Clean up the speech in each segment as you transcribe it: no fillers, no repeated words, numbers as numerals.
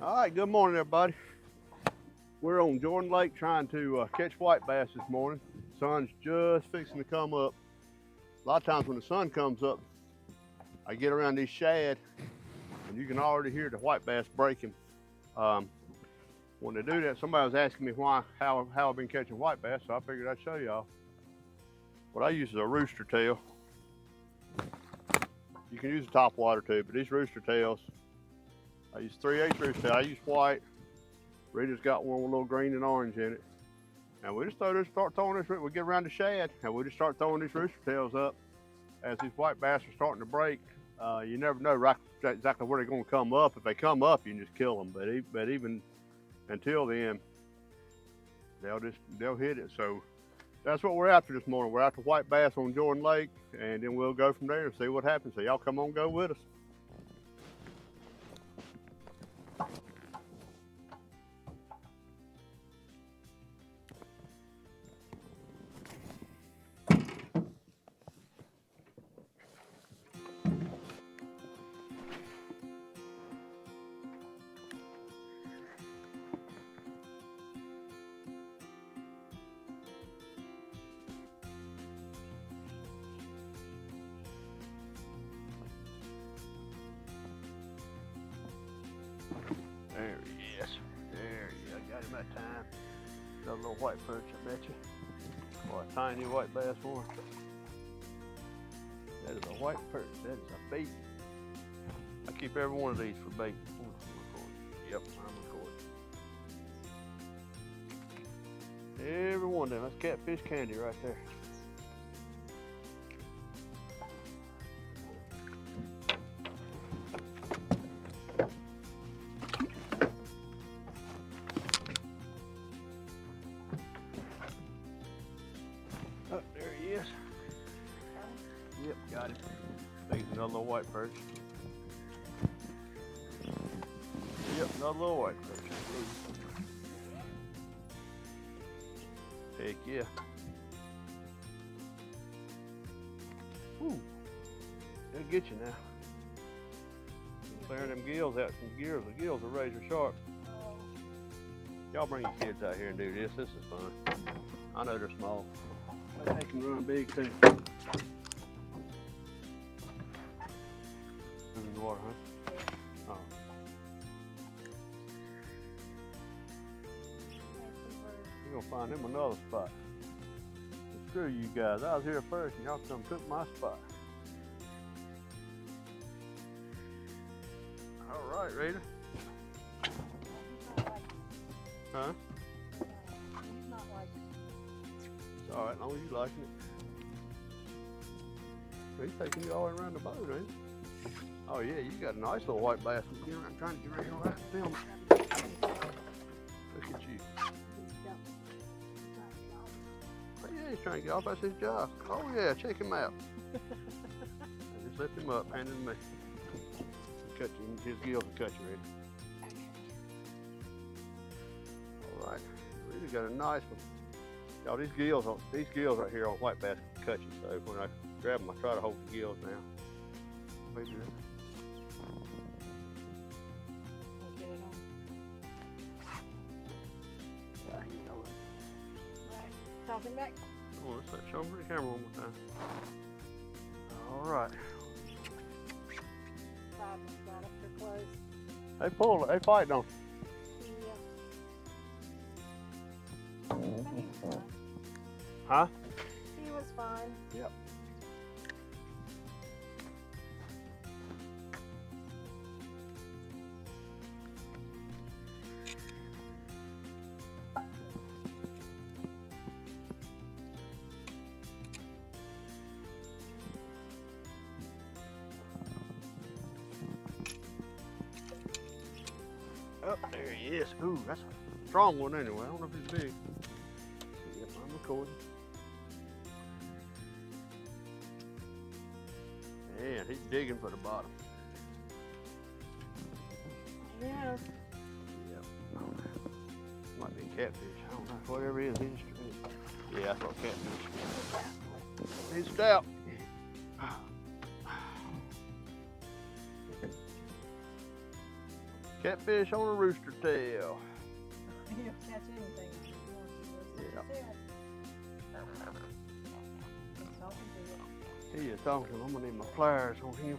All right, good morning, everybody. We're on Jordan Lake trying to catch white bass this morning. Sun's just fixing to come up. A lot of times when the sun comes up, I get around these shad, and you can already hear the white bass breaking. When they do that, somebody was asking me how I've been catching white bass, so I figured I'd show y'all. What I use is a Rooster Tail. You can use a top water too, but these Rooster Tails, I use 3/8 Rooster Tail. I use white. Rita's got one with a little green and orange in it. And we just start throwing this, we get around the shad, and we just start throwing these Rooster Tails up as these white bass are starting to break. You never know exactly where they're going to come up. If they come up, you can just kill them. But even until then, they'll hit it. So that's what we're after this morning. We're after white bass on Jordan Lake, and then we'll go from there and see what happens. So y'all come on, go with us. There he is. There you go. Got him that time. Got a little white perch, I bet you. Or a tiny white bass one. That is a white perch. That is a bait. I keep every one of these for bait. Yep, I'm recording. Every one of them. That's catfish candy right there. Oh, there he is. Yep, got him. There's another little white perch. Yep, another little white perch. Heck yeah. Woo. They'll get you now. Clearing them gills out. The gills are razor sharp. Y'all bring your kids out here and do this. This is fun. I know they're small. They can run big too. In the water, huh? Oh. You're gonna find them another spot. But screw you guys. I was here first and y'all come took my spot. All right, Rita. Huh? It's all right, as long as you liking it. He's taking you all the way around the boat, ain't he? Oh yeah, you got a nice little white bass. I'm trying to get ready on that film. Look at you. Oh yeah, he's trying to get off. That's his job. Oh yeah, check him out. I just lift him up, hand him to me. Cut you, his gills will cut you, ready. All right, we just got a nice one. Y'all, these gills right here on white bass can cut you. So when I grab them, I try to hold the gills now. Maybe Talking back. Oh, let's show them the camera one more time. All right. Got up there close. They pull it. They fight, don't Yeah. He was fine. Huh? He was fine. Yep. Oh, there he is. Ooh, that's a strong one anyway. I don't know if he's big. Yep, I'm recording. Man, he's digging for the bottom. Yeah. Yep. Might be catfish. I don't know. Whatever it is, yeah, that's what catfish. He's stout. Catfish on a rooster tail. You'll catch anything if you want to. Yeah. He's talking to you. He is talking. I'm gonna need my pliers on him.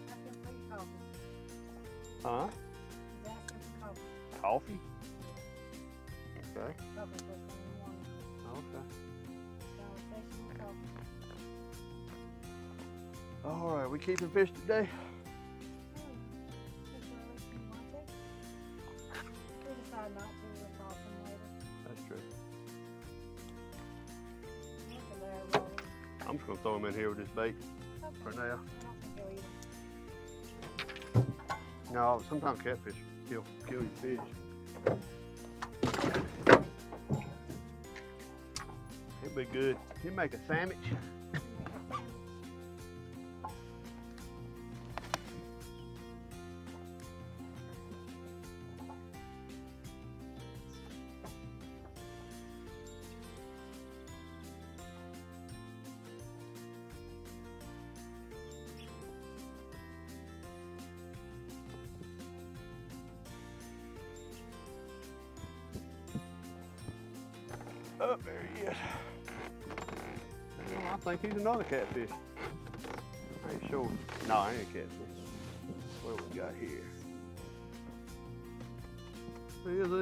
Ask him for your coffee. Huh? He's asking for coffee. Coffee? Okay. Coffee first thing in the morning. Okay. Conversation with coffee. All right, we keeping fish today? We decide not to, we'll call them later. That's true. Look at there, Rolly. I'm just gonna throw him in here with this bait Okay. for now. I don't think he'll eat them. No, sometimes catfish kill your fish. He'll be good. He'll make a sandwich. Oh, there he is. Well, I think he's another catfish. I ain't sure. No, I ain't a catfish. What do we got here?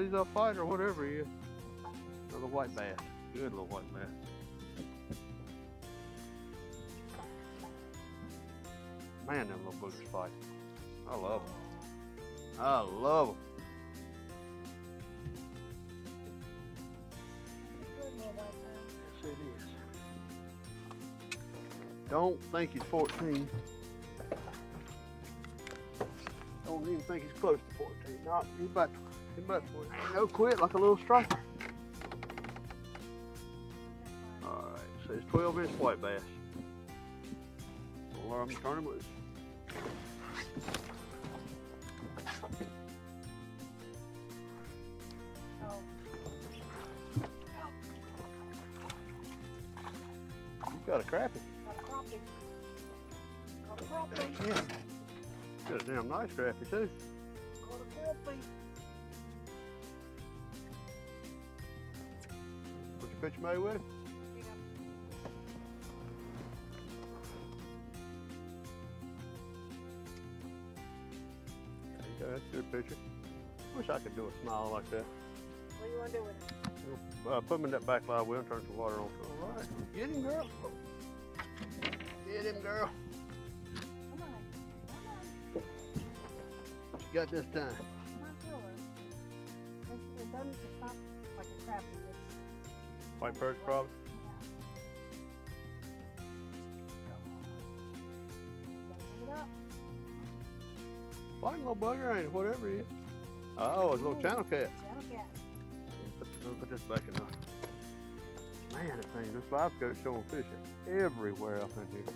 He's a fighter or whatever he is. Another white bass. Good little white bass. Man, them little boogers fight. I love them. I love them. Good little white man. Yes, it is. Don't think he's 14. Don't even think he's close to 14. Not, he's about 14. No quit like a little striper. Alright, so it's 12-inch white bass. Well, I'm turning him loose. Oh, You got a crappie. got a crappie. Got a crappie. Yeah. Got a damn nice crappie too. Got a crappie. Put your picture made with it. Yeah. There you go, that's a good picture. Wish I could do a smile like that. What do you want to do with it? Put him in that back line wheel and turn some water on. All right. Get him, girl. Get him, girl. Come on. Come on. What you got this time? I'm not sure. It doesn't, it's not like a crappie. It's, White perch, probably. yeah. Bring it up. Fine little bugger, ain't it? Whatever he is. Oh, it's a little channel cat. Channel cat. Put this back in there. Man, this thing, this live scope showing fish everywhere up in here.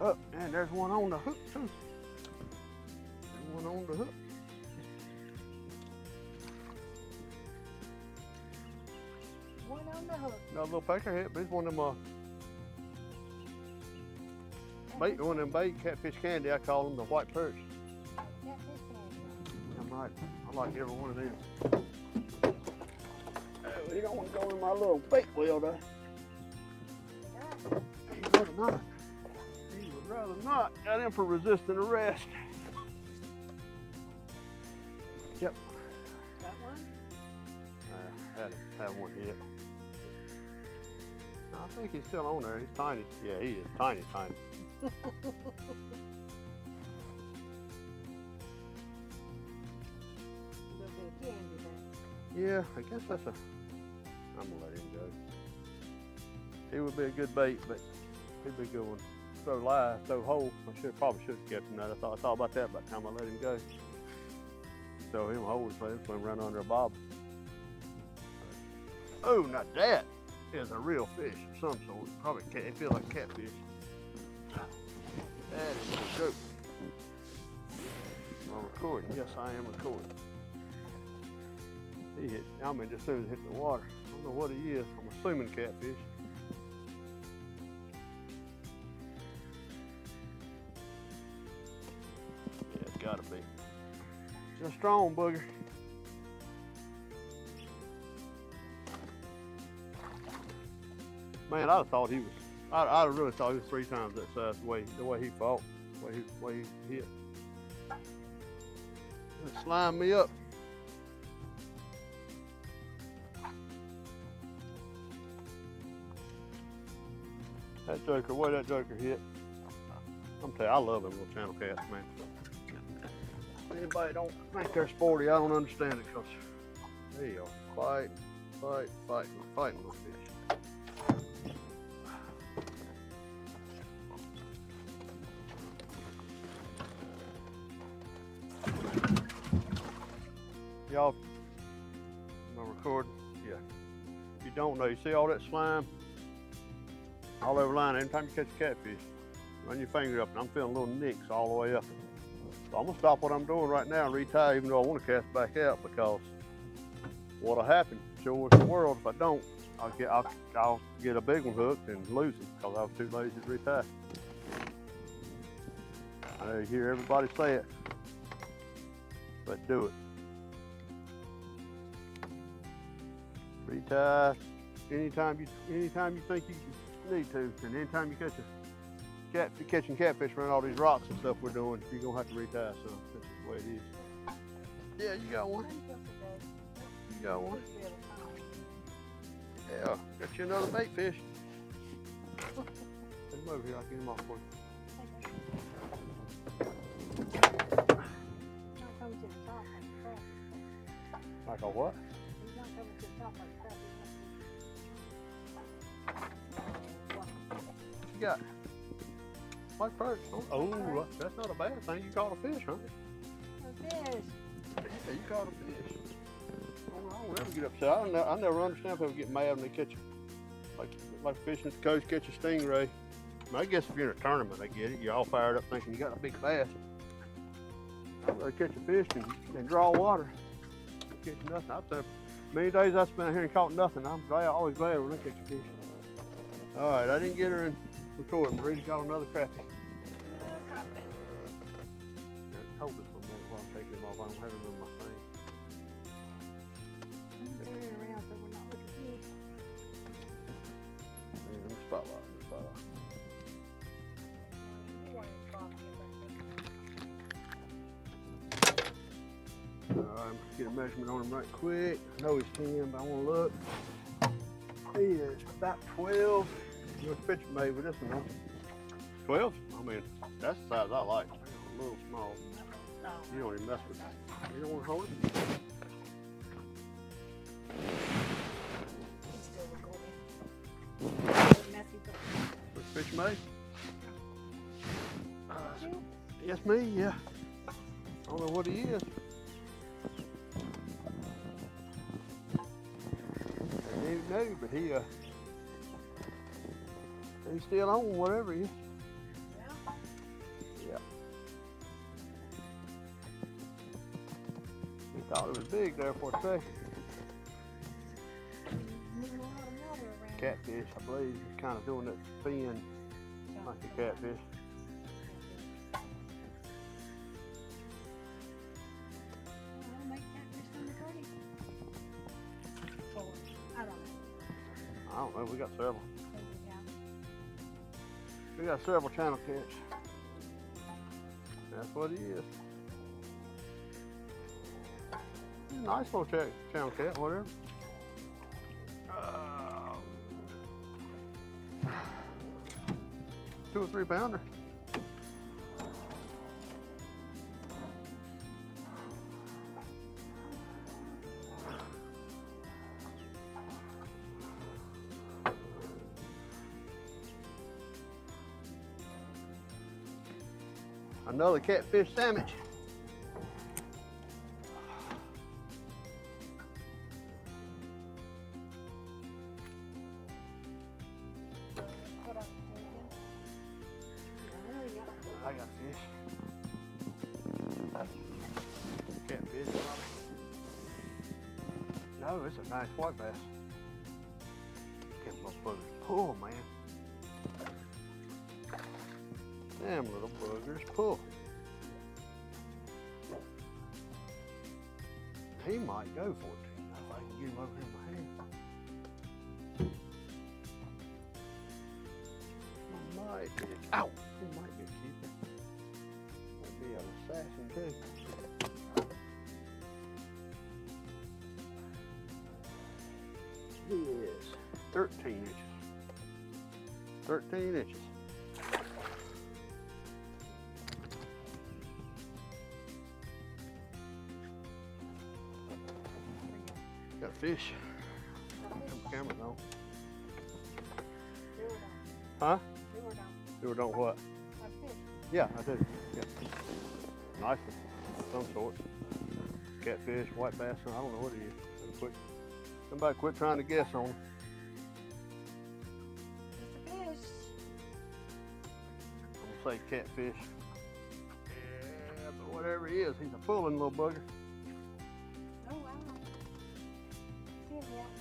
Oh, and there's one on the hook too. There's one on the hook. One on the hook. Got a little peckerhead, but it's one of them bait, one of them bait catfish candy. I call them the white perch. Catfish candy. I'm right. I like every one of them. Oh, he don't want to go in my little bait wheel though. He would rather not. He would rather not. Got him for resisting arrest. Yep. Got one? Had one hit. I think he's still on there. He's tiny. Yeah, he is tiny, tiny. A little bit of candy there. Yeah, I guess that's a. I'm gonna let him go. He would be a good bait, but he'd be a good one. Throw live, throw whole. Probably should have kept him that. I thought about that by the time I let him go. Throw him whole, so he'll swim right under a bob. Oh, now that is a real fish of some sort. Probably it feels like catfish. That is a joke. I'm recording. Yes, I am recording. He hit. I mean, just as soon as it hit the water. I don't know what he is. I'm assuming catfish. You're a strong booger. Man, I'd have thought he was. I really thought he was 3 times that size. The way he fought, the way he hit. It slimed me up. That joker, where that joker hit. I'm telling you, I love them little channel cats, man. If anybody don't think they're sporty, I don't understand it, because they are fighting little fish. Y'all, am I recording? Yeah. If you don't know, you see all that slime all over the line. Anytime you catch a catfish, run your finger up, and I'm feeling little nicks all the way up. So I'm gonna stop what I'm doing right now and retie, even though I want to cast back out, because what'll happen, show us the world. If I don't, I'll get a big one hooked and lose it because I was too lazy to retie. I know you hear everybody say it, but do it. Retie anytime you think you need to, and anytime you catch catching catfish around all these rocks and stuff we're doing, you're gonna have to retie. So that's just the way it is. Yeah, you got one. You got one. Yeah, got you another bait fish. Put him over here. I'll get him off for you. Like a what? You got white perch. Oh, that's not a bad thing. You caught a fish, huh? A fish. Yeah, you caught a fish. Oh, I don't ever get upset. I never understand people get mad when they catch like fishing at the coast, catch a stingray. I guess if you're in a tournament, I get it. You're all fired up thinking you got a big bass. I'd rather catch a fish and draw water. Catch nothing. I've said many days I spent here and caught nothing. I'm always glad when I catch a fish. All right, I didn't get her in recording. Rita got another crappie. Hold this for a minute while I'm taking him off. I don't have him in my thing. Around so we're not looking good. In the spotlight. All right, I'm gonna get a measurement on him right quick. I know he's 10, but I want to look. He is about 12. Your picture made with this one, huh? 12? I mean, that's the size I like. A little small. You don't even mess with it. You don't want to hold it? He's still recording. Messy, but Which fish made? Yes, me, yeah. I don't know what he is. I didn't know, but he's still on, whatever he is. Yeah. He thought it was big there for a second. Catfish, I believe, he's kind of doing that fin like a catfish. I don't know, we got several. We got several channel cats. That's what he is. Nice little channel cat, whatever. 2 or 3 pounder. Another catfish sandwich. I got fish. Catfish. No, it's a nice white bass. Them little buggers pull, man. Damn little buggers pull. he might go for it. If I can get him over here in my hand. He might be, ow! He might be a keeper. Might be an assassin too. He is 13 inches. 13 inches. Got a fish. Camera though. Huh? You don't what? Yeah, I do. Yeah. Nice one. Some sort. Catfish, white bass, I don't know what it is. Somebody quit trying to guess on it. It's a fish. I'm gonna say catfish. Yeah, but whatever he is, he's a pulling little bugger. Oh, wow. See him yet?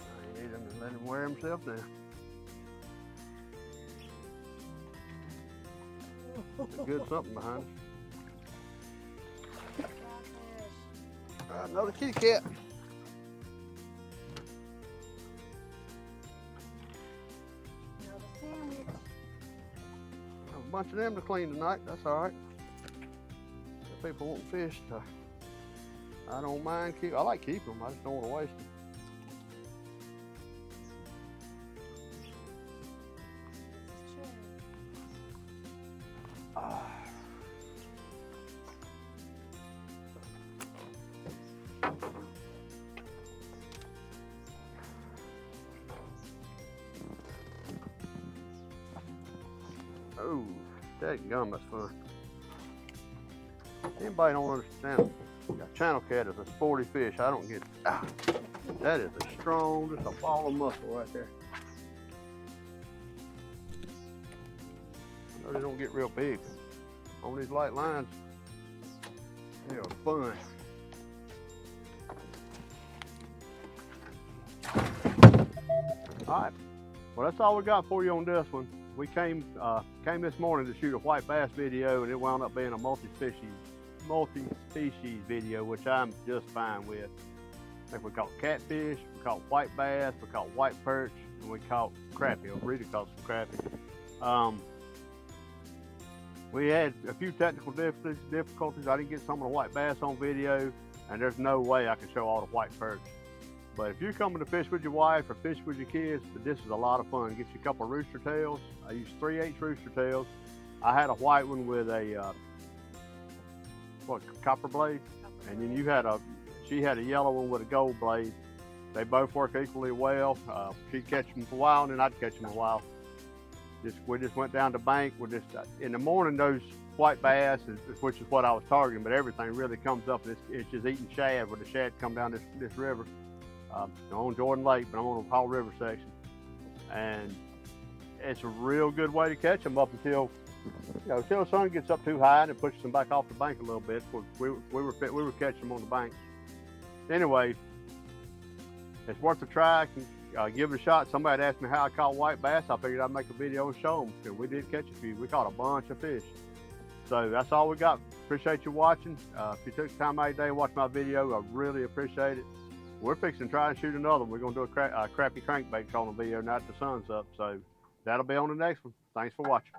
I need him to let him wear himself now. There's a good something behind us. Another kitty cat. Another sandwich. Have a bunch of them to clean tonight. That's all right. If people want fish, I don't mind keep. I like keeping them. I just don't want to waste them. Oh, dadgum, that's fun. Anybody don't understand? A channel cat is a sporty fish. I don't get. That is a strong, just a ball of muscle right there. I know they don't get real big on these light lines. They are fun. All right. Well, that's all we got for you on this one. We came this morning to shoot a white bass video, and it wound up being a multi-species video, which I'm just fine with. I think we caught catfish, we caught white bass, we caught white perch, and we caught crappie. Rita caught some crappie. We had a few technical difficulties. I didn't get some of the white bass on video, and there's no way I can show all the white perch. But if you're coming to fish with your wife or fish with your kids, this is a lot of fun. Get you a couple of Rooster Tails. I used 3/8 Rooster Tails. I had a white one with a copper blade, and then she had a yellow one with a gold blade. They both work equally well. She'd catch them for a while, and then I'd catch them a while. We just went down the bank. In the morning, those white bass, which is what I was targeting, but everything really comes up. It's just eating shad, where the shad come down this river. I'm on Jordan Lake, but I'm on the Paul River section, and it's a real good way to catch them up until the sun gets up too high and it pushes them back off the bank a little bit. We were catching them on the bank. Anyway, it's worth a try. Give it a shot. Somebody asked me how I caught white bass. I figured I'd make a video and show them. And we did catch a few. We caught a bunch of fish. So that's all we got. Appreciate you watching. If you took the time out of your day to watch my video, I really appreciate it. We're fixing to try and shoot another one. We're going to do a crappie crankbait trolling video now that the sun's up. So that'll be on the next one. Thanks for watching.